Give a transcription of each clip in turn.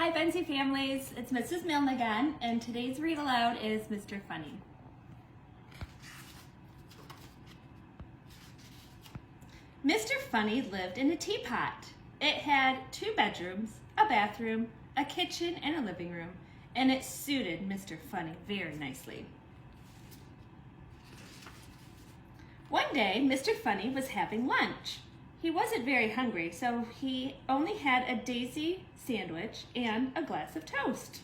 Hi Benzie families, it's Mrs. Milne again, and today's read aloud is Mr. Funny. Mr. Funny lived in a teapot. It had 2 bedrooms, a bathroom, a kitchen, and a living room, and it suited Mr. Funny very nicely. One day, Mr. Funny was having lunch. He wasn't very hungry, so he only had a daisy sandwich and a glass of toast.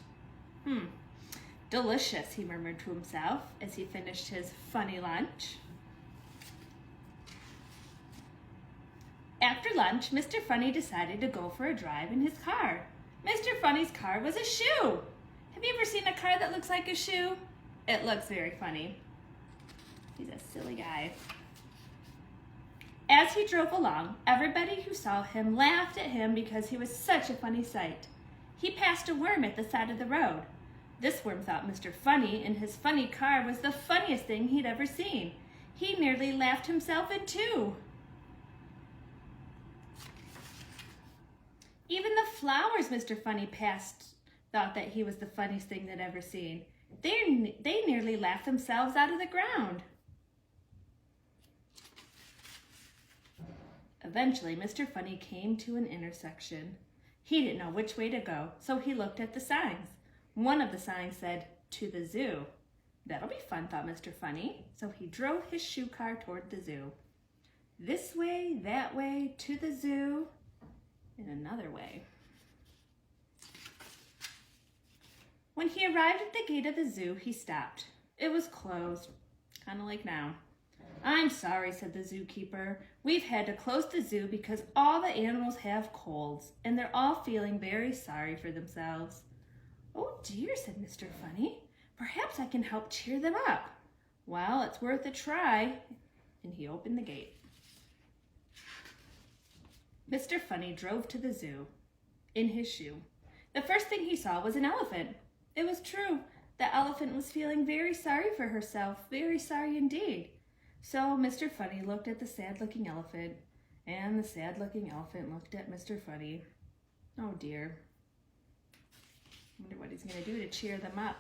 Delicious, he murmured to himself as he finished his funny lunch. After lunch, Mr. Funny decided to go for a drive in his car. Mr. Funny's car was a shoe. Have you ever seen a car that looks like a shoe? It looks very funny. He's a silly guy. As he drove along, everybody who saw him laughed at him because he was such a funny sight. He passed a worm at the side of the road. This worm thought Mr. Funny in his funny car was the funniest thing he'd ever seen. He nearly laughed himself in two. Even the flowers Mr. Funny passed thought that he was the funniest thing they'd ever seen. They nearly laughed themselves out of the ground. Eventually, Mr. Funny came to an intersection. He didn't know which way to go, so he looked at the signs. One of the signs said, "To the zoo." That'll be fun, thought Mr. Funny, so he drove his shoe car toward the zoo. This way, that way, to the zoo, and another way. When he arrived at the gate of the zoo, he stopped. It was closed, kind of like now. "I'm sorry," said the zookeeper. "We've had to close the zoo because all the animals have colds, and they're all feeling very sorry for themselves." "Oh dear," said Mr. Funny. "Perhaps I can help cheer them up." "Well, it's worth a try." And he opened the gate. Mr. Funny drove to the zoo in his shoe. The first thing he saw was an elephant. It was true. The elephant was feeling very sorry for herself, very sorry indeed. So Mr. Funny looked at the sad-looking elephant, and the sad-looking elephant looked at Mr. Funny. Oh dear. I wonder what he's going to do to cheer them up.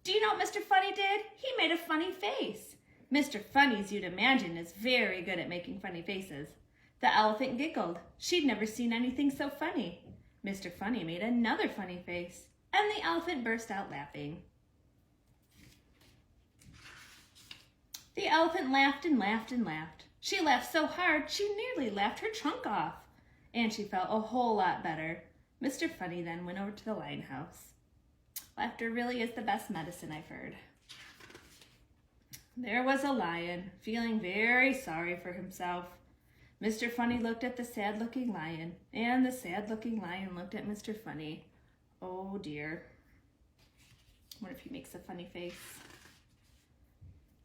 Do you know what Mr. Funny did? He made a funny face. Mr. Funny, as you'd imagine, is very good at making funny faces. The elephant giggled. She'd never seen anything so funny. Mr. Funny made another funny face, and the elephant burst out laughing. The elephant laughed and laughed and laughed. She laughed so hard she nearly laughed her trunk off, and she felt a whole lot better. Mr. Funny then went over to the lion house. Laughter really is the best medicine, I've heard. There was a lion, feeling very sorry for himself. Mr. Funny looked at the sad-looking lion, and the sad-looking lion looked at Mr. Funny. Oh dear. I wonder if he makes a funny face.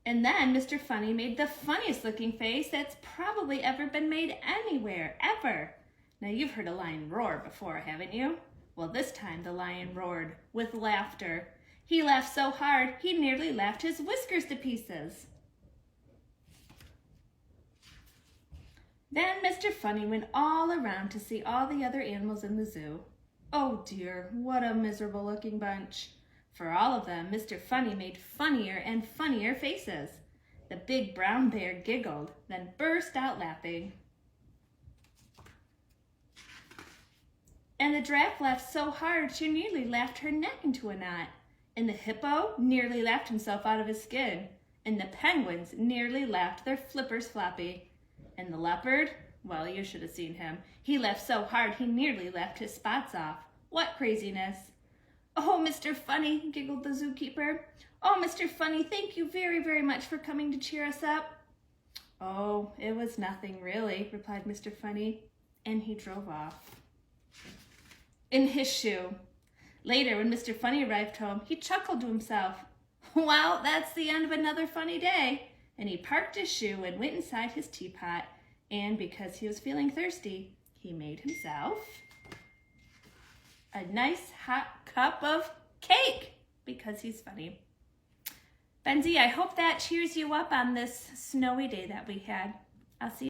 And then Mr. Funny made the funniest looking face that's probably ever been made anywhere, ever. Now you've heard a lion roar before, haven't you? Well, this time the lion roared with laughter. He laughed so hard, he nearly laughed his whiskers to pieces. Then Mr. Funny went all around to see all the other animals in the zoo. Oh dear, what a miserable looking bunch. For all of them, Mr. Funny made funnier and funnier faces. The big brown bear giggled, then burst out laughing. And the giraffe laughed so hard she nearly laughed her neck into a knot. And the hippo nearly laughed himself out of his skin. And the penguins nearly laughed their flippers floppy. And the leopard, well, you should have seen him. He laughed so hard he nearly laughed his spots off. What craziness! "Oh, Mr. Funny," giggled the zookeeper. "Oh, Mr. Funny, thank you very, very much for coming to cheer us up." "Oh, it was nothing really," replied Mr. Funny, and he drove off. In his shoe. Later, when Mr. Funny arrived home, he chuckled to himself. Well, that's the end of another funny day. And he parked his shoe and went inside his teapot, and because he was feeling thirsty, he made himself a nice hot cup of cake because he's funny. Benzie, I hope that cheers you up on this snowy day that we had. I'll see you.